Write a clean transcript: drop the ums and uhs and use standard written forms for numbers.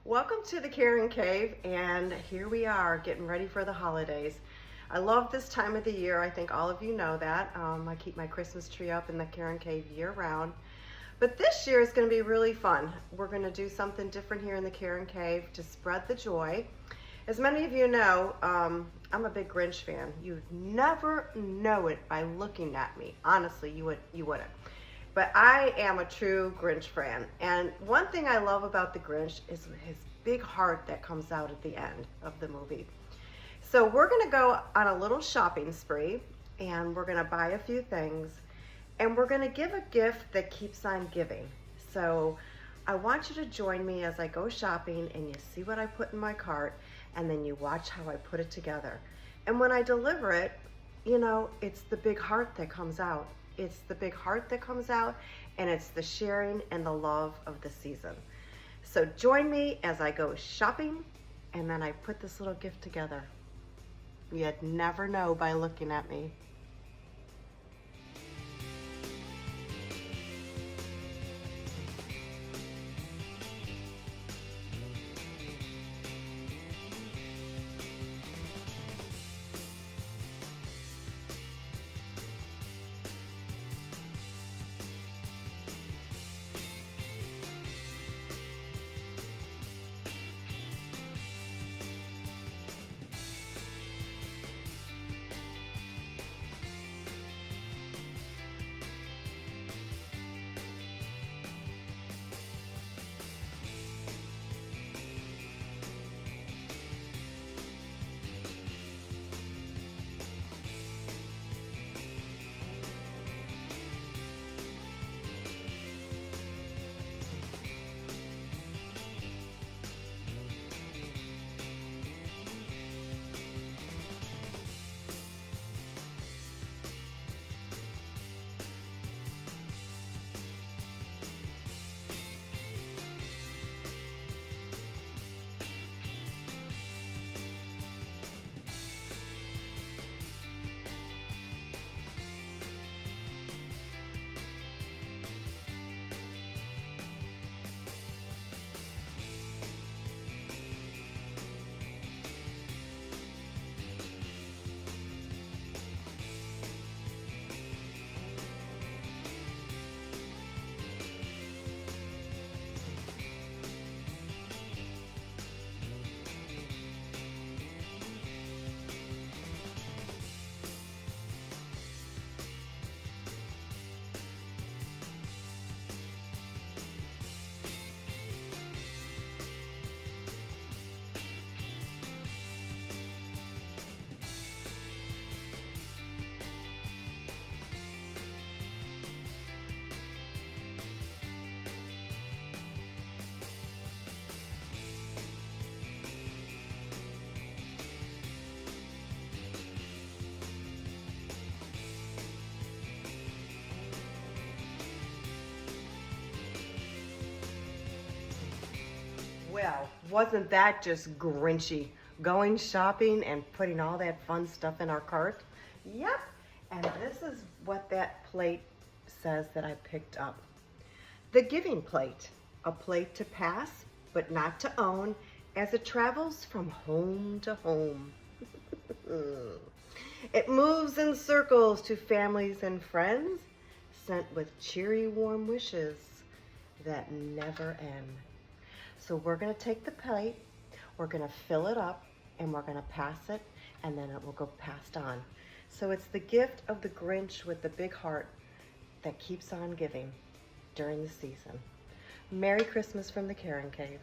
Welcome to the Karen Cave, and here we are getting ready for the holidays. I love this time of the year. I think all of you know that. I keep my Christmas tree up in the Karen Cave year round. But this year is going to be really fun. We're going to do something different here in the Karen Cave to spread the joy. As many of you know, I'm a big Grinch fan. You'd never know it by looking at me. Honestly, you wouldn't. But I am a true Grinch fan. And one thing I love about the Grinch is his big heart that comes out at the end of the movie. So we're gonna go on a little shopping spree, and we're gonna buy a few things, and we're gonna give a gift that keeps on giving. So I want you to join me as I go shopping, and you see what I put in my cart, and then you watch how I put it together. And when I deliver it, you know, it's the big heart that comes out. It's the big heart that comes out, and it's the sharing and the love of the season. So join me as I go shopping, and then I put this little gift together. You'd never know by looking at me. Well, wasn't that just Grinchy? Going shopping and putting all that fun stuff in our cart? Yep, and this is what that plate says that I picked up. The giving plate, a plate to pass, but not to own, as it travels from home to home. It moves in circles to families and friends, sent with cheery, warm wishes that never end. So we're going to take the plate, we're going to fill it up, and we're going to pass it, and then it will go passed on. So it's the gift of the Grinch with the big heart that keeps on giving during the season. Merry Christmas from the Karen Cave.